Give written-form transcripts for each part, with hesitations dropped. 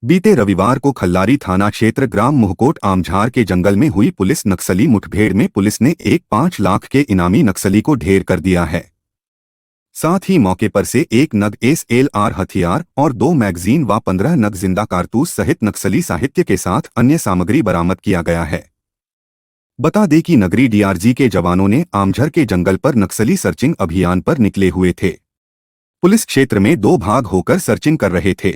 बीते रविवार को खल्लारी थाना क्षेत्र ग्राम मुहकोट आमझार के जंगल में हुई पुलिस नक्सली मुठभेड़ में पुलिस ने एक 5 लाख के इनामी नक्सली को ढेर कर दिया है। साथ ही मौके पर से 1 नग SLR हथियार और 2 मैगजीन व 15 नग जिंदा कारतूस सहित नक्सली साहित्य के साथ अन्य सामग्री बरामद किया गया है। बता दें कि नगरी DRG के जवानों ने आमझर के जंगल पर नक्सली सर्चिंग अभियान पर निकले हुए थे। पुलिस क्षेत्र में 2 भाग होकर सर्चिंग कर रहे थे।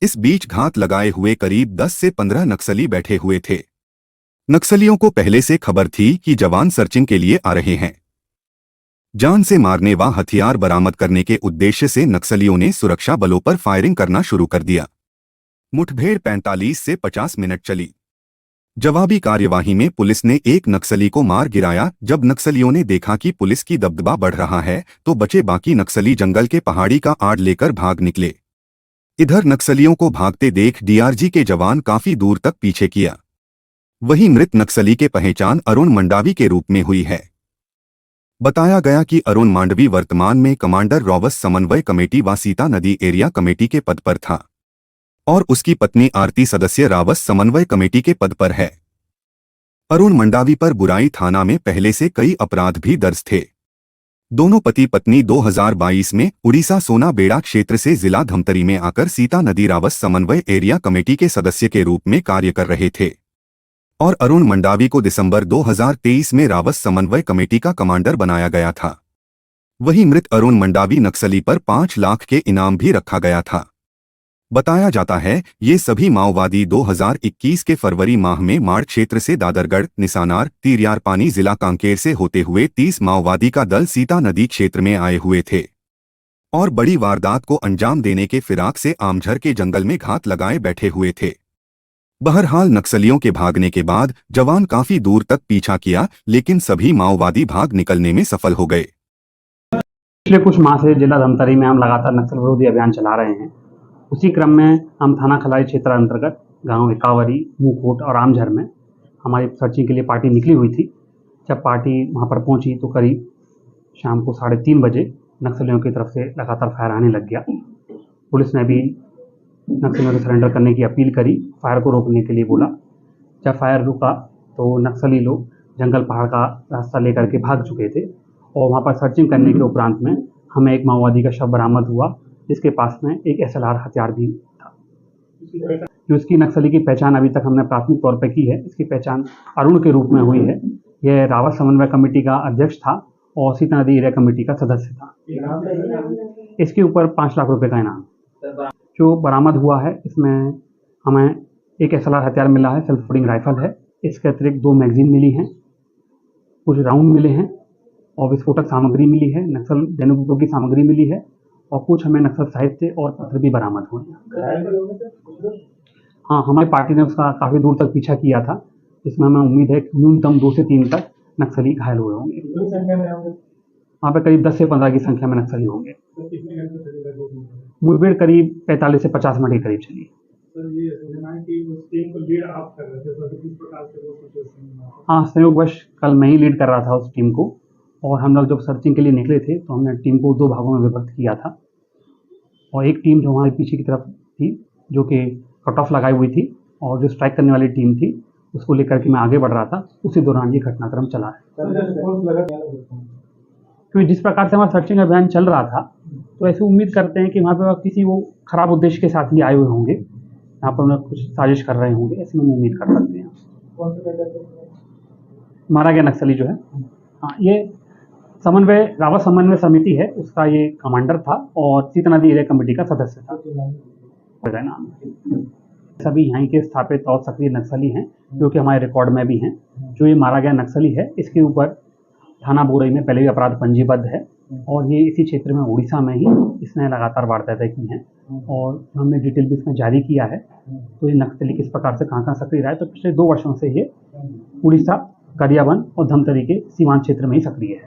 इस बीच घात लगाए हुए करीब 10 से 15 नक्सली बैठे हुए थे। नक्सलियों को पहले से खबर थी कि जवान सर्चिंग के लिए आ रहे हैं। जान से मारने व हथियार बरामद करने के उद्देश्य से नक्सलियों ने सुरक्षा बलों पर फायरिंग करना शुरू कर दिया। मुठभेड़ 45 से 50 मिनट चली। जवाबी कार्यवाही में पुलिस ने एक नक्सली को मार गिराया। जब नक्सलियों ने देखा कि पुलिस की दबदबा बढ़ रहा है तो बचे बाकी नक्सली जंगल के पहाड़ी का आड़ लेकर भाग निकले। इधर नक्सलियों को भागते देख DRG के जवान काफी दूर तक पीछे किया। वहीं मृत नक्सली के पहचान अरुण मंडावी के रूप में हुई है। बताया गया कि अरुण मांडवी वर्तमान में कमांडर रावस समन्वय कमेटी व सीता नदी एरिया कमेटी के पद पर था और उसकी पत्नी आरती सदस्य रावस समन्वय कमेटी के पद पर है। अरुण मंडावी पर बुराई थाना में पहले से कई अपराध भी दर्ज थे। दोनों पति पत्नी 2022 में उड़ीसा सोना बेड़ा क्षेत्र से जिला धमतरी में आकर सीता नदी रावस समन्वय एरिया कमेटी के सदस्य के रूप में कार्य कर रहे थे और अरुण मंडावी को दिसंबर 2023 में रावस समन्वय कमेटी का कमांडर बनाया गया था। वहीं मृत अरुण मंडावी नक्सली पर 5 लाख के इनाम भी रखा गया था। बताया जाता है ये सभी माओवादी 2021 के फरवरी माह में माड़ क्षेत्र से दादरगढ़, निसानार, तीरियारपानी जिला कांकेर से होते हुए 30 माओवादी का दल सीता नदी क्षेत्र में आए हुए थे और बड़ी वारदात को अंजाम देने के फिराक से आमझर के जंगल में घात लगाए बैठे हुए थे। बहरहाल नक्सलियों के भागने के बाद जवान काफी दूर तक पीछा किया, लेकिन सभी माओवादी भाग निकलने में सफल हो गए। पिछले कुछ माह से जिला धमतरी में हम लगातार नक्सल विरोधी अभियान चला रहे हैं। उसी क्रम में हम थाना खल्लारी क्षेत्र अंतर्गत गांव इकावरी, मुहकोट और आमझर में हमारी सर्चिंग के लिए पार्टी निकली हुई थी। जब पार्टी वहां पर पहुंची तो करीब शाम को 3:30 बजे नक्सलियों की तरफ से लगातार फायर आने लग गया। पुलिस ने भी नक्सलियों को सरेंडर करने की अपील करी, फायर को रोकने के लिए बोला। जब फायर रुका तो नक्सली लोग जंगल पहाड़ का रास्ता लेकर के भाग चुके थे और वहाँ पर सर्चिंग करने के उपरांत में हमें एक माओवादी का शव बरामद हुआ, जिसके पास में एक SLR हथियार भी था। जो इसकी नक्सली की पहचान अभी तक हमने प्राथमिक तौर पर की है। इसकी पहचान अरुण के रूप में हुई है। यह रावत समन्वय कमेटी का अध्यक्ष था और सीता नदी एरिया कमेटी का सदस्य था। इसके ऊपर 5 लाख रुपए का इनाम जो बरामद हुआ है। इसमें हमें एक SLR हथियार मिला है, सेल्फ लोडिंग राइफल है। इसके अतिरिक्त 2 मैगजीन मिली हैं, कुछ राउंड मिले हैं और विस्फोटक सामग्री मिली है, नक्सल देने की सामग्री मिली है और कुछ हमें नक्सल साहित्य और पत्र भी बरामद हुए हैं। हाँ, हमारी पार्टी ने उसका काफ़ी दूर तक पीछा किया था, जिसमें हमें उम्मीद है कि न्यूनतम 2 से 3 तक नक्सली घायल हुए होंगे। वहाँ पर करीब 10 से 15 की संख्या में नक्सली होंगे। मुठभेड़ करीब 45 से 50 मिनट के करीब चली। हाँ, संयोगवश कल मैं ही लीड कर रहा था उस टीम को और हम लोग जब सर्चिंग के लिए निकले थे तो हमने टीम को 2 भागों में विभक्त किया था और एक टीम जो हमारे पीछे की तरफ थी, जो कि कट ऑफ लगाई हुई थी, और जो स्ट्राइक करने वाली टीम थी उसको लेकर के मैं आगे बढ़ रहा था। उसी दौरान ये घटनाक्रम चला है। क्योंकि जिस प्रकार से हमारा सर्चिंग अभियान चल रहा था तो ऐसे उम्मीद करते हैं कि वहाँ पर किसी वो खराब उद्देश्य के साथ ही आए हुए होंगे, यहाँ पर उन्हें कुछ साजिश कर रहे होंगे, ऐसे में उम्मीद कर सकते हैं। मारा गया नक्सली जो है, हाँ, ये रावत समन्वय समिति है, उसका ये कमांडर था और सीता नदी एरिया कमेटी का सदस्य था। नाम सभी यहाँ के स्थापित और सक्रिय नक्सली हैं, जो कि हमारे रिकॉर्ड में भी हैं। जो ये मारा गया नक्सली है, इसके ऊपर थाना बोरई में पहले भी अपराध पंजीबद्ध है और ये इसी क्षेत्र में उड़ीसा में ही इसने लगातार वारदातें की हैं और हमने डिटेल भी इसमें जारी किया है। तो ये नक्सली किस प्रकार से कहाँ सक्रिय रहा है, तो पिछले 2 वर्षों से ये उड़ीसा, गरियाबंद और धमतरी के सीमांत क्षेत्र में ही सक्रिय है।